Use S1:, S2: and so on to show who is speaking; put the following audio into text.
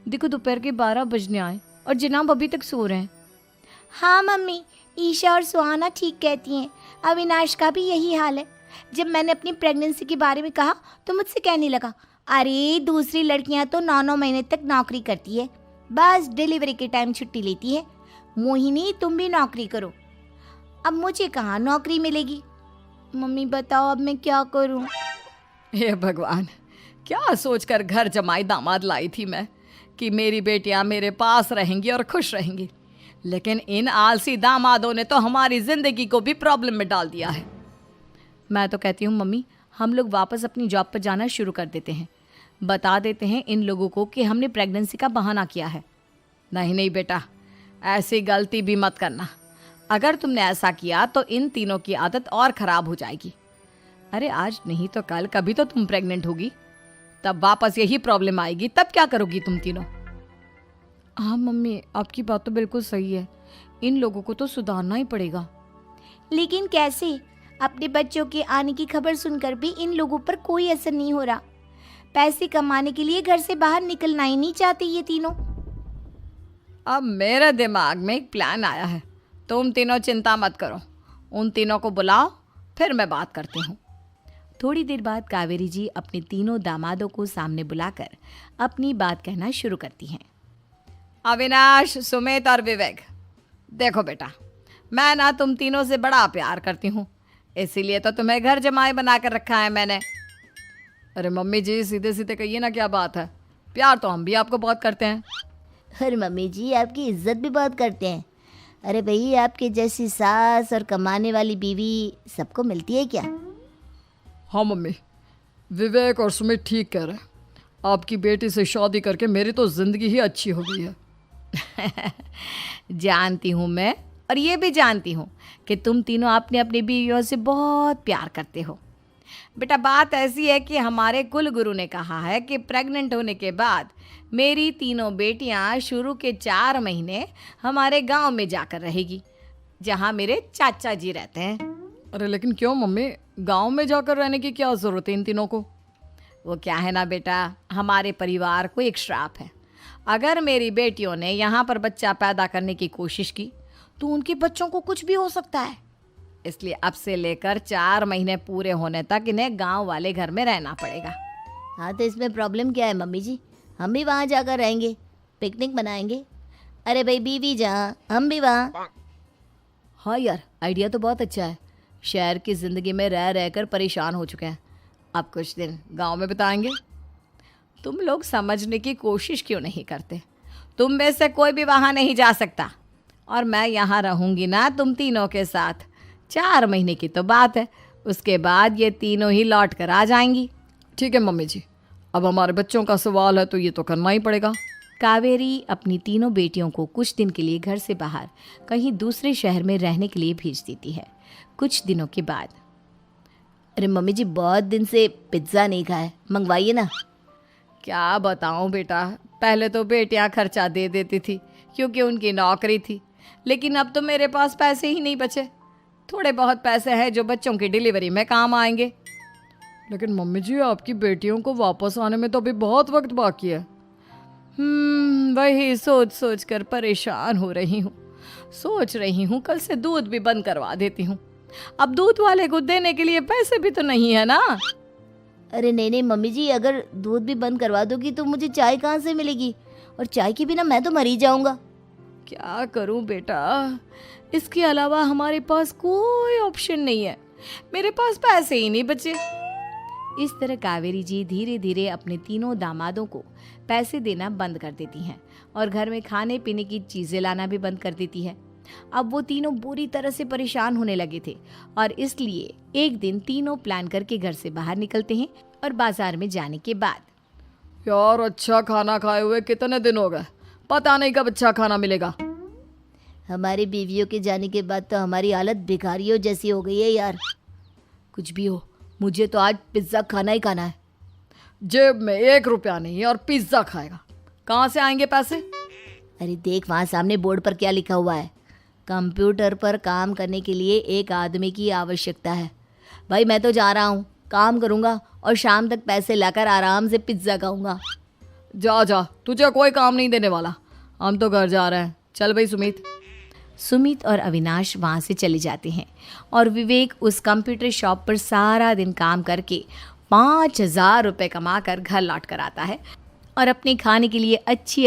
S1: देखो दोपहर के 12 बजने आए और जनाब अभी तक सो रहे हैं।
S2: हाँ मम्मी, ईशा और सुहाना ठीक कहती हैं। अविनाश का भी यही हाल है। जब मैंने अपनी प्रेगनेंसी के बारे में कहा तो मुझसे कहने लगा, अरे दूसरी लड़कियां तो 9-9 महीने तक नौकरी करती है, बस डिलीवरी के टाइम छुट्टी लेती है। मोहिनी तुम भी नौकरी करो। अब मुझे कहाँ नौकरी मिलेगी? मम्मी बताओ अब मैं क्या करूँ?
S1: हे भगवान, क्या सोचकर घर जमाई दामाद लाई थी मैं कि मेरी बेटियां मेरे पास रहेंगी और खुश रहेंगी, लेकिन इन आलसी दामादों ने तो हमारी जिंदगी को भी प्रॉब्लम में डाल दिया है। मैं तो कहती हूँ मम्मी, हम लोग वापस अपनी जॉब पर जाना शुरू कर देते हैं। बता देते हैं इन लोगों को कि हमने प्रेगनेंसी का बहाना किया है। नहीं नहीं बेटा, ऐसी गलती भी मत करना। अगर तुमने ऐसा किया तो इन तीनों की आदत और ख़राब हो जाएगी। अरे आज नहीं तो कल कभी तो तुम प्रेग्नेंट होगी, तब वापस यही प्रॉब्लम आएगी। तब क्या करोगी तुम तीनों? हाँ मम्मी, आपकी बात तो बिल्कुल सही है। इन लोगों को तो सुधारना ही पड़ेगा।
S2: लेकिन कैसे? अपने बच्चों के आने की खबर सुनकर भी इन लोगों पर कोई असर नहीं हो रहा। पैसे कमाने के लिए घर से बाहर निकलना ही नहीं चाहते ये तीनों।
S1: अब मेरे दिमाग में एक प्लान आया है। तुम तीनों चिंता मत करो, उन तीनों को बुलाओ, फिर मैं बात करती हूँ। थोड़ी देर बाद कावेरी जी अपने तीनों दामादों को सामने बुलाकर अपनी बात कहना शुरू करती हैं। अविनाश, सुमित और विवेक, देखो बेटा, मैं ना तुम तीनों से बड़ा प्यार करती हूँ, इसीलिए तो तुम्हें घर जमाई बना कर रखा है मैंने। अरे मम्मी जी, सीधे सीधे कहिए ना, क्या बात है? प्यार तो हम भी आपको बहुत करते हैं।
S2: अरे मम्मी जी, आपकी इज्जत भी बहुत करते हैं। अरे भाई, आपके जैसी सास और कमाने वाली बीवी सबको मिलती है क्या?
S1: हाँ मम्मी, विवेक और सुमित ठीक कह रहे हैं। आपकी बेटी से शादी करके मेरी तो ज़िंदगी ही अच्छी हो गई है। जानती हूँ मैं, और ये भी जानती हूँ कि तुम तीनों अपने अपनी बीवियों से बहुत प्यार करते हो। बेटा, बात ऐसी है कि हमारे कुल गुरु ने कहा है कि प्रेग्नेंट होने के बाद मेरी तीनों बेटियां शुरू के 4 महीने हमारे गांव में जाकर रहेगी, जहां मेरे चाचा जी रहते हैं। अरे लेकिन क्यों मम्मी, गांव में जाकर रहने की क्या ज़रूरत है इन तीनों को? वो क्या है ना बेटा, हमारे परिवार को एक श्राप है। अगर मेरी बेटियों ने यहाँ पर बच्चा पैदा करने की कोशिश की तो उनके बच्चों को कुछ भी हो सकता है। इसलिए अब से लेकर 4 महीने पूरे होने तक इन्हें गांव वाले घर में रहना पड़ेगा।
S2: हाँ तो इसमें प्रॉब्लम क्या है मम्मी जी? हम भी वहाँ जाकर रहेंगे, पिकनिक मनाएंगे। अरे भाई, बीवी जहाँ हम भी वहाँ।
S1: हाँ यार, आइडिया तो बहुत अच्छा है। शहर की ज़िंदगी में रह रहकर परेशान हो चुके हैं, अब कुछ दिन गांव में बिताएंगे। तुम लोग समझने की कोशिश क्यों नहीं करते? तुम में से कोई भी वहाँ नहीं जा सकता, और मैं यहाँ रहूँगी ना तुम तीनों के साथ। 4 महीने की तो बात है, उसके बाद ये तीनों ही लौट कर आ जाएंगी। ठीक है मम्मी जी, अब हमारे बच्चों का सवाल है तो ये तो करना ही पड़ेगा। कावेरी अपनी तीनों बेटियों को कुछ दिन के लिए घर से बाहर कहीं दूसरे शहर में रहने के लिए भेज देती है। कुछ दिनों के बाद,
S2: अरे मम्मी जी, बहुत दिन से पिज्ज़ा नहीं खाया, मंगवाइए ना।
S1: क्या बताऊं बेटा, पहले तो बेटियां खर्चा दे देती थी क्योंकि उनकी नौकरी थी, लेकिन अब तो मेरे पास पैसे ही नहीं बचे। थोड़े बहुत पैसे हैं जो बच्चों की डिलीवरी में काम आएंगे। लेकिन मम्मी जी, आपकी बेटियों को वापस आने में तो अभी बहुत वक्त बाकी है। वही सोच सोच कर परेशान हो रही हूँ। सोच रही हूँ कल से दूध भी बंद करवा देती हूँ। अब दूध वाले को देने के लिए पैसे भी तो नहीं है ना।
S2: अरे नहीं नहीं मम्मी जी, अगर दूध भी बंद करवा दोगी तो मुझे चाय कहाँ से मिलेगी? और चाय के बिना मैं तो मर ही जाऊंगा।
S1: क्या करूं बेटा, इसके अलावा हमारे पास कोई ऑप्शन नहीं है। मेरे पास पैसे ही नहीं बचे। इस तरह कावेरी जी धीरे धीरे अपने तीनों दामादों को पैसे देना बंद कर देती हैं और घर में खाने पीने की चीज़ें लाना भी बंद कर देती है। अब वो तीनों बुरी तरह से परेशान होने लगे थे और इसलिए एक दिन तीनों प्लान करके घर से बाहर निकलते हैं और बाजार में जाने के बाद, यार अच्छा खाना खाए हुए कितने दिन हो गए, पता नहीं कब अच्छा खाना मिलेगा।
S2: हमारी बीवियों के जाने के बाद तो हमारी हालत भिखारियों जैसी हो गई है यार।
S1: कुछ भी हो, मुझे तो आज पिज्ज़ा खाना ही खाना है। जेब में 1 रुपया नहीं है और पिज्ज़ा खाएगा, कहाँ से आएंगे पैसे?
S2: अरे देख, वहाँ सामने बोर्ड पर क्या लिखा हुआ है, कंप्यूटर पर काम करने के लिए एक आदमी की आवश्यकता है। भाई मैं तो जा रहा हूँ, काम करूँगा और शाम तक पैसे लाकर आराम से पिज्ज़ा खाऊंगा।
S1: जा जा, तुझे कोई काम नहीं देने वाला, हम तो घर जा रहे हैं, चल भाई सुमित।
S2: सुमित और अविनाश वहाँ से चले जाते हैं और विवेक उस कंप्यूटर शॉप पर सारा दिन काम करके 5,000 रुपये कमा कर घर लौट कर आता है और अपने खाने के लिए अच्छी